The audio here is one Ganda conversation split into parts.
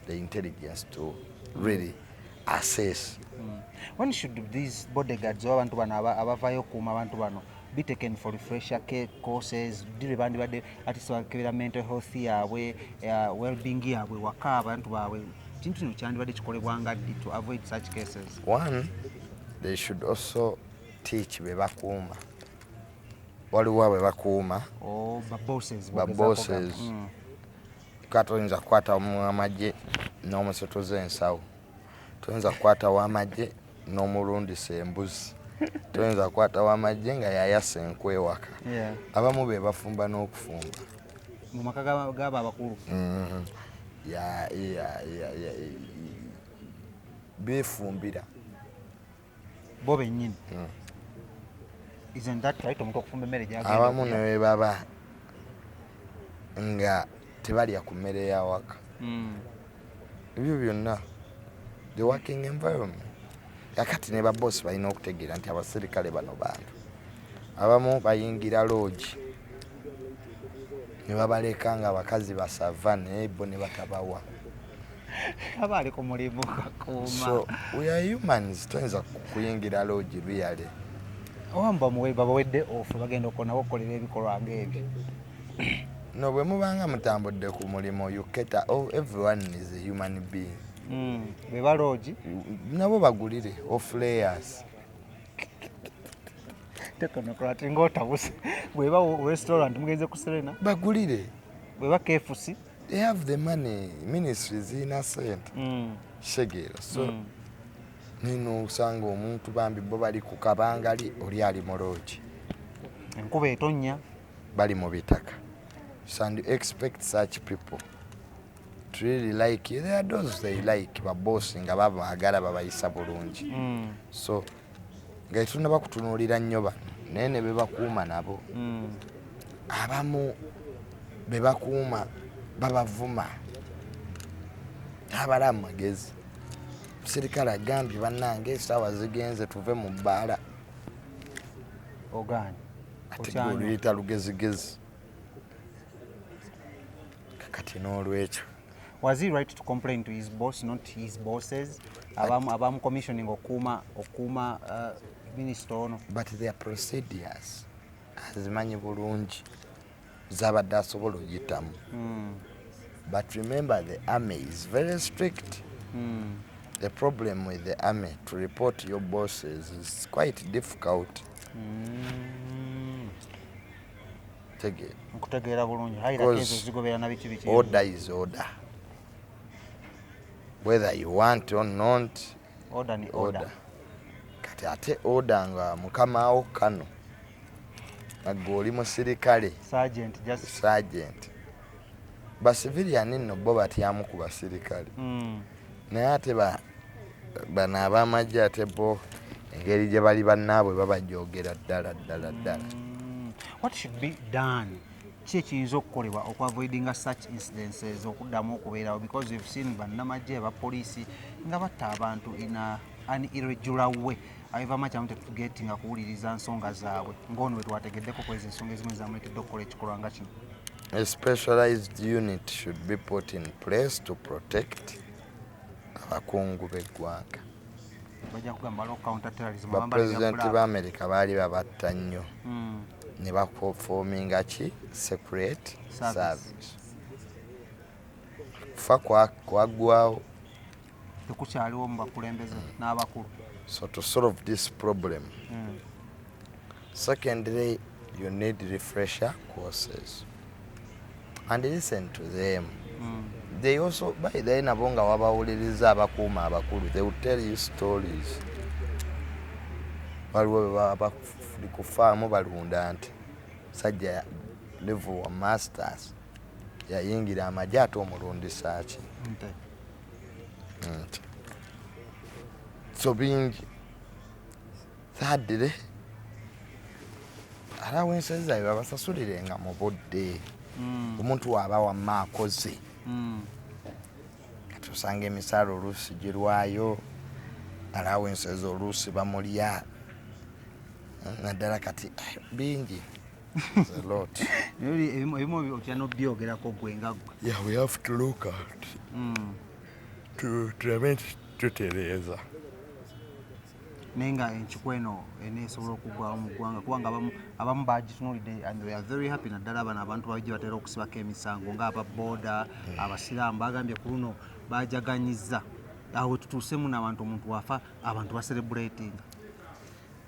the intelligence to really assess. When should these bodyguards or abantu bano abavayo kuma abantu bano be taken for refresher courses? Dile bandi bade ati bakebera mental health yaabwe, well-being yaabwe waka abantu baabwe kintu kino kyandibadde kikolebwanga ddi to avoid such cases? One, they should also teach bebakuuma. Waliwo bebakuuma babosses katoyinza kukwata amagye n'omusotoza ensawo, toyinza kukwata w'amagye n'omulundisa embuzi, toyinza kukwata w'amagye nga yayasa enkwe ewaka. Abamu be bafumba n'okufumba mu maka g'abo abakulu. Beefumbira bo bennyini. Isn't that right? Omuntu okufumba emmere gy'agenda. Abamu ne bwe baba nga tebalya ku mmere y'awaka. Ebyo byonna the working environment. Yakati ne babosi balina okutegeera nti abaserikale bano bantu abamu bayingira loogi ne babaleka nga abakazi basava naye bo ne batabawa. Abaali ku mulimu kakuuma. So we are humans, toyinza kuyingira loogi luyale. Owamba babawedde ofu bagenda okonabo okukolera ebikolwa ng'ebyo. No, bwe mubanga mutambudde ku mulimu you cater, everyone is a human being. Be baloogi nabo bagulire off layers. Technocrat ng'otabuse bweba restaurant mugenze ku Serena Bagulire. bweba KFC They have the money, ministries innocent. Shegero. So nino usanga omuntu bambi bo bali ku kabangali oli ali mu loogi. Enkuba etonnya Bali mu bitaka. So and you expect such people to really like you. There are those they like babosi nga babaagala babayisa bulungi. So nga etuna bakutunuulira nnyo bano naye ne be bakuuma nabo. Abamu be bakuuma babavuma abala amagezi. Omuserikale agambye bannange essaawa zigenze tuve mu bbaala. Ogaanye ate oluyita lugezigezi kakati n'olwekyo. Was he right to complain to his boss, not his bosses? Abamu commissioning okuma minister ono. But their procedures azimanyi bulungi zabadde asobola oyitamu. But remember the army is very strict. The problem with the army to report your bosses is quite difficult. Nkutegeera bulungi. Haira kezo zigobeera na biki. Order is order. Whether you want or not, order ni order. Kati ate order nga mukama wo kano agoli musirikale sergeant basivilian nno bo batyamu ku basirikale. Naye ate bano ab'amagye ate bo engeri gye bali bannaabwe babajogera ddala. What should be done? Ki ekiyinza okukolebwa okuavoidinga such incidences okuddamu okubeerawo, because we've seen bannamagye abapoliisi nga batta abantu in an irregular way. However much I wanted to get nga kuwuliriza nsonga zaabwe ng'ono we twategeddeko kwezi ensonga ezimu ezamuleetedde okukola ekikolwa nga kino. A specialized unit should be put in place to protect abakungu b'eggwanga. Bajja kugamba lo counter terrorism. Bapulezidenti b'Amerika baali babatta nnyo ne baperforminga ki separate service. Kufa kwaggwawo tekukyaliwo mu bakulembeze n'abakulu. So to solve this problem, secondly, you need refresher courses and listen to them. They also, by then, abonga wabawuliriza abakuuma abakulu, they will tell you stories. Waliwo bali ku faamu balunda nti sajja level wa masters yayingira amagye ate omulundisa ki. So bingi. Thirdly, allowances zaabwe babasasulirenga mu budde. Omuntu waba wamma akoze kati osanga emisaala oluusi girwayo, allowances oluusi bamulya naddala kati bingi. A lot. Ebimu otya n'obyogerako gwe nga gwe. Yeah, we have to look at tulabe tutereeza naye nga enkiku eno eneesobola okuggwawo mu ggwanga kubanga abamu bagitunuulidde and we are very happy naddala bano abantu babijje batera okusibako emisango ng'ababooda abasiraamu bagambye ku luno bajaganyizza awo tutuusemu n'abantu omuntu wafa abantu baserebulatinga.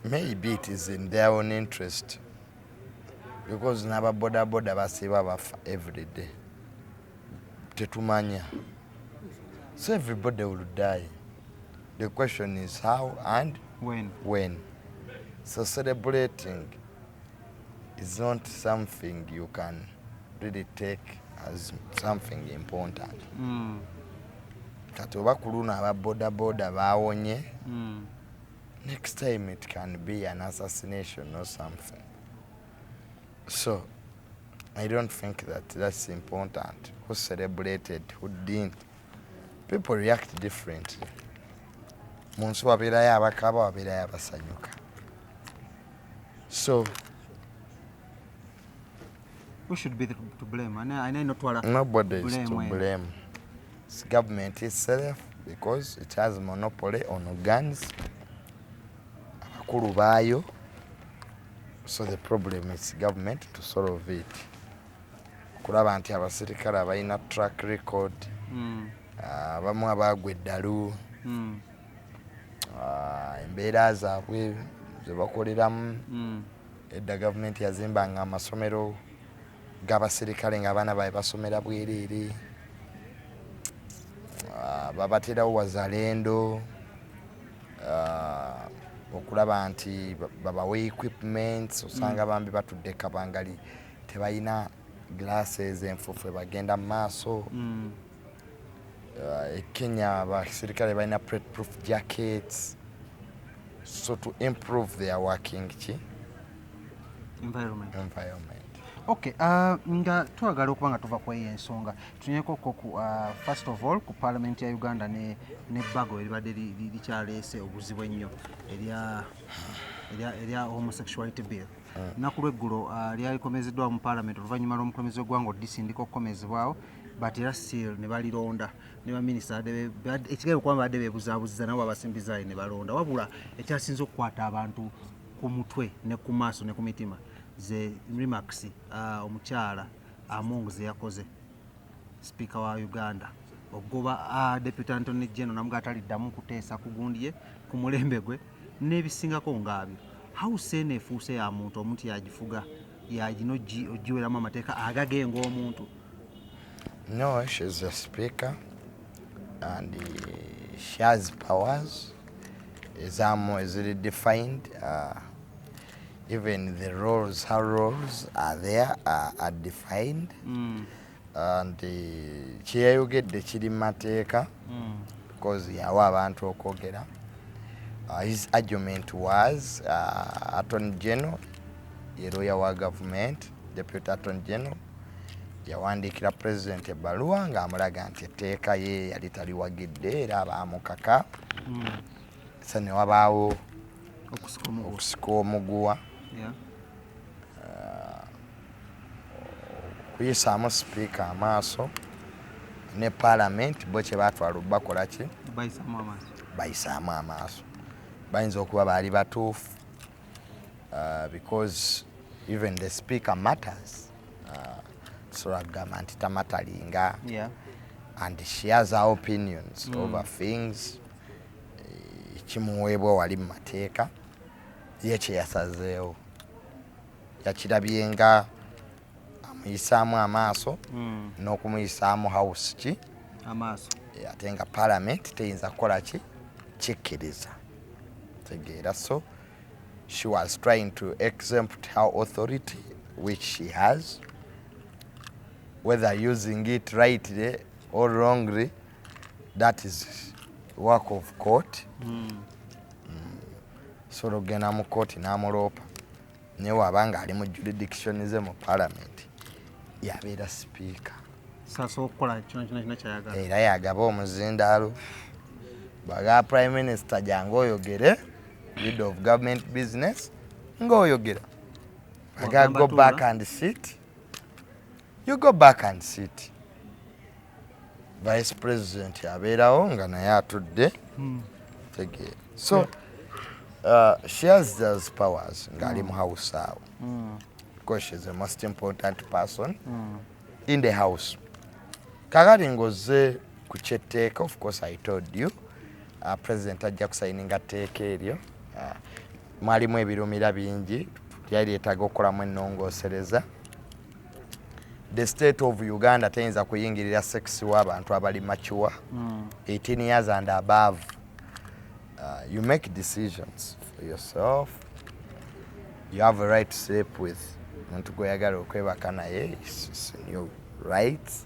maybe it is in their own interest because n'ababodaboda basiiba bafa every day tetumanya, so everybody will die. The question is how and when. So celebrating is not something you can really take as something important. Kati oba ku luno ababodaboda baawonye, next time it can be an assassination or something. So I don't think that that's important. Who celebrated, who didn't. People react differently. Mu nsi wabeerayo abakaba, wabeerayo abasanyuka. So who should be to blame? I know not nobody is to blame. It's government itself because it has monopoly on guns. Abakulu baayo. So the problem is government to solve it. Kulaba nti abasirikale abalina track record. Abamu abaagwa eddalu. Embeera zaabwe ze bakoleramu. Edda gavumenti yazimbanga amasomero g'abasirikale ng'abaana baabwe basomera bwereere. Babaterawo wazalendo. Okulaba nti babawa equipments osanga bambi batudde kabangali tebalina glasses enfufu bagenda mu maaso. Kenya abasirikale balina proof jackets, so to improve their working environment. Okay, nga twagala okuba nga tuva kweyo ensonga tunyeko ku first of all ku parliament ya Uganda ne bbago eribadde likyaleese obuzibu ennyo erya homosexuality bill. Naku lweggulo lyalikomezeddwa mu parliament oluvannyuma lw'omukulembeze w'eggwanga odisindika okukomezebwawo but era still ne balironda ne baminisita ekigere okuba badde beebuzaabuziza nabo abasimbizaali ne balonda wabula ekyasinze okukwata abantu ku mutwe ne ku maaso ne ku mitima ze remarks omukyala Among ze yakoze speaker wa Uganda ogoba deputy Attorney General namuga ataliddamu kuteesa kugundye ku mulembe gwe n'ebisingako ng'abyo. How sene efuuse ya muntu omuntu yagifuga yagino ogiweramu amateeka agagenga omuntu? No, she's a speaker and she has powers. Is really defined. Even the roles, her roles are there, are defined. And kyeyayogedde kiri mu mateeka because yawa abantu okwogera. His argument was Attorney General, ye lawyer wa government, Deputy Attorney General, yawandiikira President ebbaluwa ng'amulaga nti etteeka ye yali taliwagidde era baamukaka. So ne wabaawo okusika omuguwa. Kuyisaamu sipiika amaaso ne parliament bo kye baatwala bakola ki? Bayisaamu amaaso. Bayinza okuba baali batuufu because even the speaker matters. Tusobola kugamba nti tamatalinga. And she has her opinions over things. Kimuweebwa wali mu mateeka ye kye yasazeewo yakirabye nga amuyisaamu amaaso n'okumuyisaamu house ki amaaso ate nga parliament teyinza kukola ki kikkiriza tegeera. So she was trying to exempt her authority which she has, whether using it rightly or wrongly, that is work of court. So ogenda mu kooti n'amuloopa naye wabanga ali mu jurisdiction ze mu parliament yabeera sipiika era yagaba omuzindaalo baga prime minister jangu oyogere lead of government business ng'oyogera baga go back and sit, you go back and sit. vice president yabeerawo nga naye atudde tegeera. So she has those powers ng'ali mu house awo because she's the most important person in the house. Kakati ng'ozze ku kyetteeka, of course I told you president ajja kusayininga tteeka eryo. Mwalimu ebirumira bingi lyali lyetaaga okukolamu ennongoosereza. The state of Uganda teyinza kuyingirira sex w'abantu abali mature 18 years and above. You make decisions for yourself. You have a right to sleep with omuntu gw'oyagala okwebaka naye. It's your rights.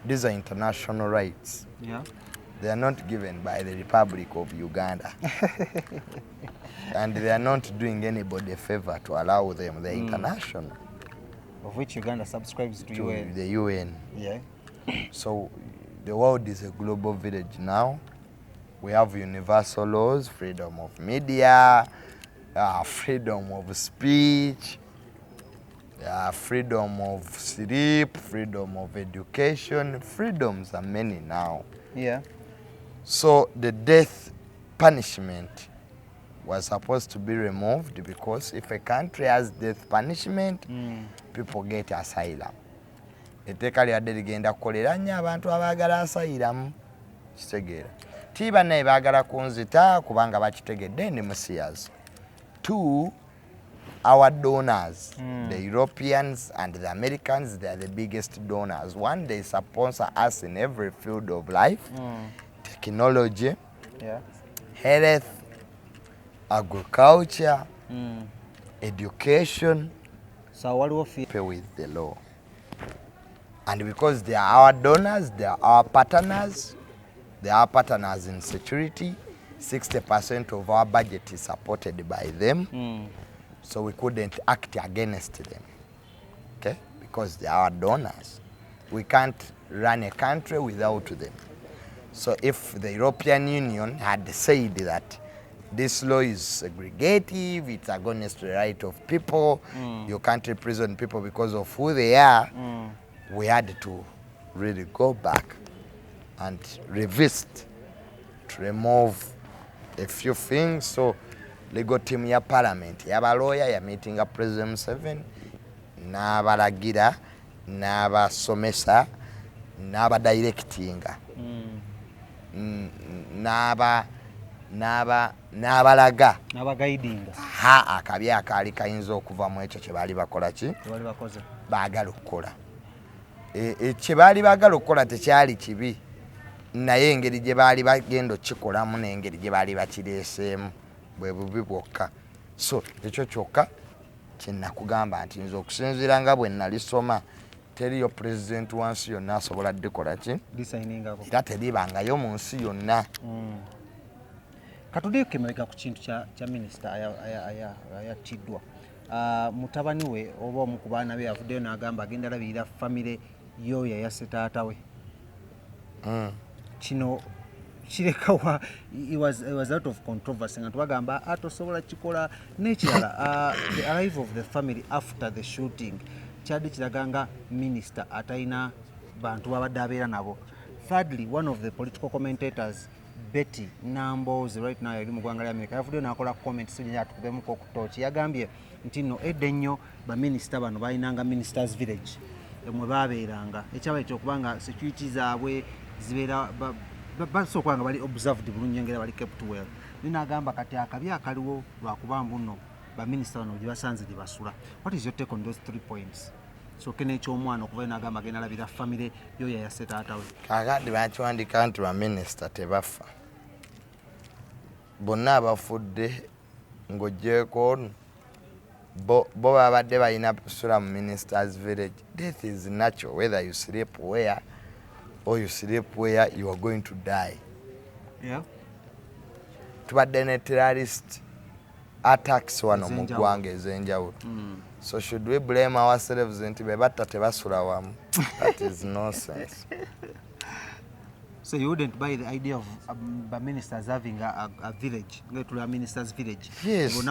These are international rights. Yeah. They are not given by the Republic of Uganda. And they are not doing anybody a favor to allow them. They're international. Of which Uganda subscribes to UN. The UN. Yeah. So the world is a global village now. We have universal laws, freedom of media, freedom of speech, freedom of sleep, freedom of education. Freedoms are many now. Yeah. So the death punishment was supposed to be removed because if a country has death punishment, people get asylum. Etteeka lyadde ligenda kukolera nnyo abantu abaagala asylum. Kitegeera. Ti bannaye baagala kunzita kubanga bakitegedde ndi musiyas. Two, our donors, the Europeans and the Americans, they are the biggest donors. One, they sponsor us in every field of life, technology, health, agriculture, education. So what do you feel? Pay with the law. And because they are our donors, they are our partners, they are our partners in security. 60% of our budget is supported by them. So we couldn't act against them, okay? Because they are our donors. We can't run a country without them. So if the European Union had said that this law is segregative, it's against the right of people, you can't imprison people because of who they are, we had to really go back and revisit to remove a few things. So legal team ya parliament yaba lawyer ya meeting a President Museveni n'abalagira n'abasomesa n'abadirectinga n'abalaga n'abaguidinga akabi akaali kayinza okuva mu ekyo kye baali bakola ki baagala okukola. Kye baali baagala okukola tekyali kibi, naye engeri gye baali bagenda okikolamu n'engeri gye baali bakireeseemu bwe bubi bwokka. So ekyo kyokka kye nakugamba nti nze okusinziira nga bwe nalisoma teriyo pulezidenti wa nsi yonna asobola ddikola ki era teribangayo mu nsi yonna. Katuddeeko emabega ku kintu kya minisita ayattiddwa. Mutabani we oba omu ku baana be avuddeyo n'agamba agenda alabirira famire y'oyo Eyase taata we. Kino kirekawa, it was out of controversy nga tubagamba atosobola kikola. N'ekirala the arrival of the family after the shooting kyadde kiraga nga minisita atalina bantu babadde abeera nabo. Thirdly, one of the political commentators Betty Nambo's right now yali mu ggwanga lya America yavuddeyo n'akola comment sijja atukubemuko ku ttooki. Yagambye nti nno edda ennyo baminisita bano balinanga ministers village mwe baabeeranga, ekyaba ekyokubanga security zaabwe zibeera basooka nga bali observed bulungi engeri bali kept well. N'agamba kati akabi akaliwo lwakuba mbuno baminisita bano gye basanze gye basula. What is your take on those 3 points? So kene eky'omwana okuva n'agamba agenda alabira famire y'oyo Eyase taata we. Kakati bakiwandika nti baminisita tebafa, bonna abafudde ng'oggyeko ono bo babadde balina kusula mu ministers village. Death is natural, whether you sleep where or you sleep where you are going to die. Yeah. Tubadde ne terrorist attacks wano mu ggwanga ez'enjawulo. So should we blame ourselves nti be batta tebasula wamu? That is nonsense. So you wouldn't buy the idea of ministers having a village, to a minister's village? Yes.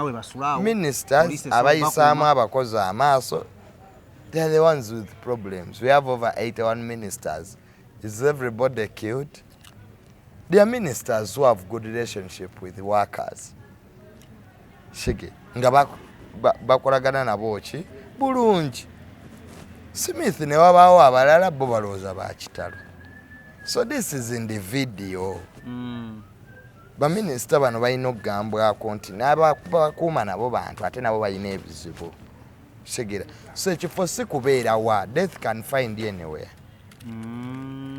Ministers abayisaamu abakozi amaaso, they are the ones with problems. We have over 81 ministers Is everybody killed? There are ministers who have good relationship with workers. Shige nga bakolagana nabo ki bulungi. Smith ne wabaawo abalala bo balooza ba kitalo. So this is in the video. Baminisita bano balina okugambwako nti n'abakuuma nabo bantu ate nabo balina ebizibu. Segera. So ekifo si kubeera wa. Death can find anywhere.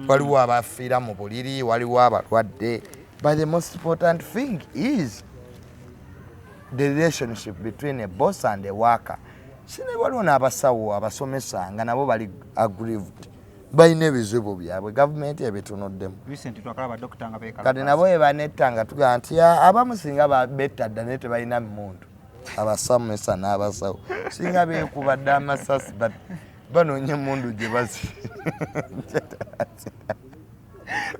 Waliwo abafiira mu buliri, waliwo abalwadde. But the most important thing is the relationship between a boss and a worker. Sine waliwo n'abasawo abasomesa nga nabo bali aggrieved. Balina ebizibu byabwe gavumenti ebitunuddemu. Kati nabo ebanetta nga tugamba nti abamu singa betta dda naye tebalina mmundu. Abasomesa n'abasawo singa beekubadde amasasi banoonya emmundu gye bazi.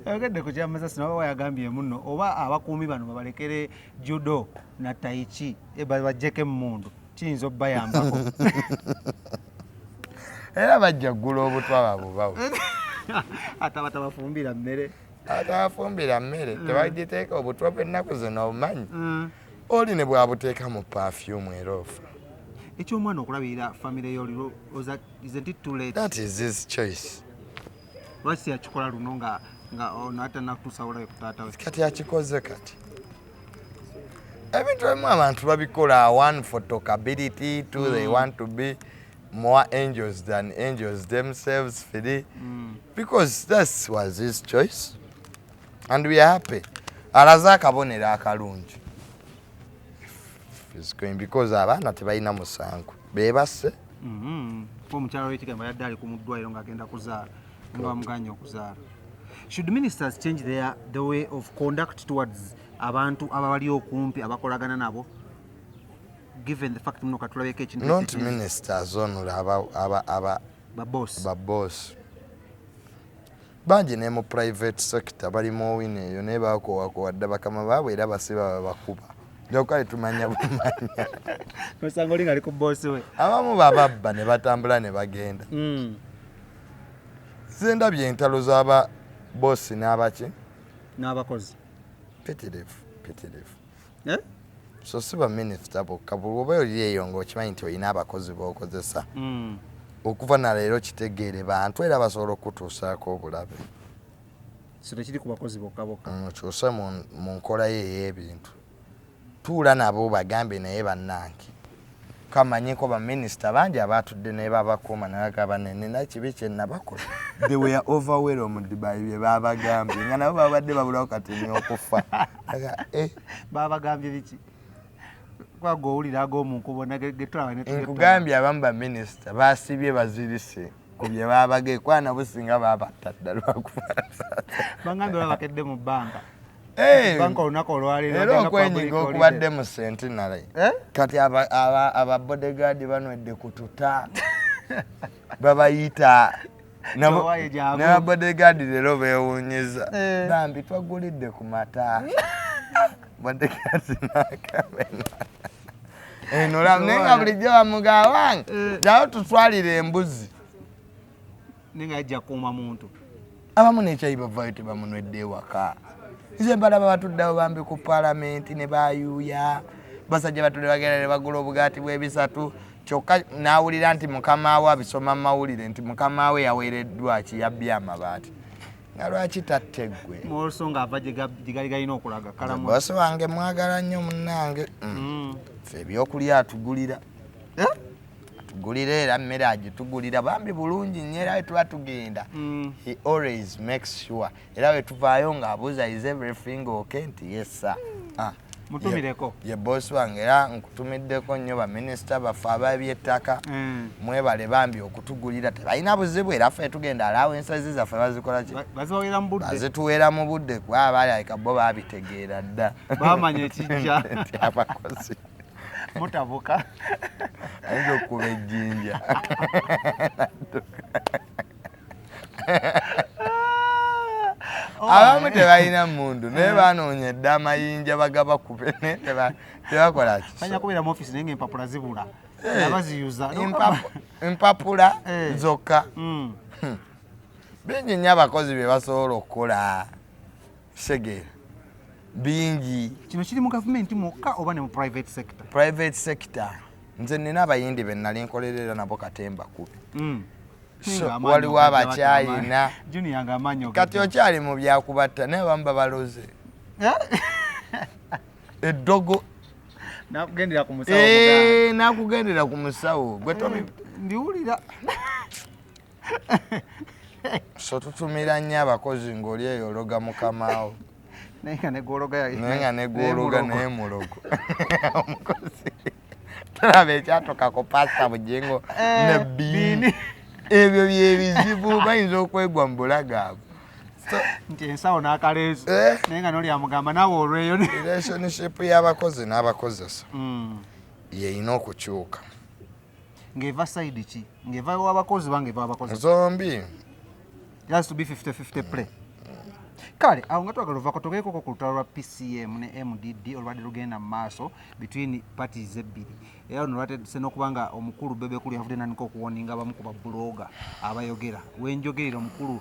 Ogedde ku kyamasasi nabo bayagambye muno oba abakuumi bano babalekere judo na taichi bajjeko emmundu kiyinza obbayambako. Era bajja ggula obutwa babubawo. Atabafumbira mmere. Atabafumbira mmere tebagiteeka obutwa bw'ennaku zino obumanyi. Oli ne bwabuteeka mu perfume eroofu. Eky'omwana okulabirira famire y'oliro isn't it too late? That is his choice. Lwaki yakikola luno nga ono atanakutusawulayo ku taata we? Kati akikoze kati. Ebintu ebimu abantu babikola one for talkability, two they want to be more angels than angels themselves, because that was his choice and we are happy. Alaze akabonero akalungi. It's going because abaana tebalina musango beebase. Omukyalo w'ekigambo yadde ali ku muddwaliro ng'agenda kuzaala nga bamuganye okuzaala. Should ministers change the way of conduct towards abantu ababali okumpi abakolagana nabo, given the fact muno katulabeko ekintu not ministers onula baboss bangi ne mu private sector bali mu wine eyo naye bakowakowadde bakama baabwe era basiba bakuba jokale tumanya bumanya nosanga oli ngali ku boss we abamu bababba ne batambula ne bagenda. Zendabye entalo z'aba boss n'abaki n'abakozi petitifu so siba minisita bokka bw'oba oli eyo ng'okimanyi nti olina abakozi b'okozesa okuva na leero kitegeere bantu era basobola okutuusaako obulabe. So tekiri ku bakozi bokka kyuse mu nkola ye ey'ebintu tuula nabo bagambe naye bannange kamanyiko baminisita bangi abatudde naye babakuuma nagaba nena kibi kye nabakola. They were overwhelmed by bye babagambye nga nabo babadde babulawo katini okufa. Babagambye biki? Kwagowulira ag'omunkubo nagetulaba ne nkugambye abamu baminisita basibye bazirise ku bye babage kwana businga babatta ddala lwakufa. Bangambye babakedde mu bbanka. Banka olunaku olwaleero era okwenyiga okubadde mu centenary kati aba bodyguard banwedde kututa babayita ne bodyguard leero beewuunyiza bambi twagulidde ku mata bodyguard nakabena eno nenga bulijjo bamugawange jawo tutwalire embuzi nenga ajja kuuma muntu abamu nekyayi bavaayo tebamunwedde ewaka. Nze mbalaba batuddewo bambi ku palamenti ne bayuuya basajja batudde bagenda ne bagula obugaati bw'ebisatu kyokka n'awulira nti mukama we abisoma mu mawulire nti mukama we yaweereddwa ki yabbye amabaati nga lwaki tatte ggwe olso ng'ava gye gali galina okulaga kalamu. Bosi wange mwagala nnyo munnange ffe ebyokulya atugulira atugulira era mmere agitugulira bambi bulungi nnyo era we tuba tugenda he always makes sure era we tuvaayo ng'abuuza is everything okay nti yes sir. Mutumireko ye bosi wange era nkutumiddeko nnyo baminisita baffe ab'eby'ettaka mwebale bambi okutugulira tebalina buzibu era ffe tugenda alaawo ensazi zaffe bazikola ki bazituweera mu budde kuba abalabika bo baabitegeera dda bamanya ekijja nti abakozi mutabuka ayinza okukuba ejjinja. Abamu tebalina mundu naye banoonyedde amayinja bagabakube tebakola ki banya kubeera mu ofisi naye ng'empapula zibula abaziyuza empapula zokka. bingi nnyo abakozi bye basobola okukola segera bingi. Kino kiri mu gavumenti mwokka oba ne mu private sector? Private sector nze nina abayindi be nali nkolerera nabo katemba kubi. So, waliwo abakyayina kati okyali mu byakubatta naye abamu babaloze eddogo nakugendera ku musawo gwe ndiwulira. So tutumira nnyo abakozi ng'oli eyo ologa mukamaawo naye nga negwologa naye mulogo omukozi talaba ekyatokako pasita bujengo ne bbiini ebyo byebizibu bayinza okwegwa mu bulagaabo nti ensawo n'akaleeso naye nga noli amugamba naawe olweyo relationship y'abakozi n'abakozesa yeyina okukyuka ng'eva sayidi ki ng'eva w'abakozi ba ng'eva w'abakozi zombi. It has to be 50-50 play. Kale awo nga twagala ovako togeekoko ku lutalo lwa PCM ne MDD olwadde lugenda mu maaso between parties ebbiri era ono lwatedde n'okuba nga omukulu Bebe Kulu yavudde naniko okuwoninga abamu ku babulooga abayogera wenjogerera omukulu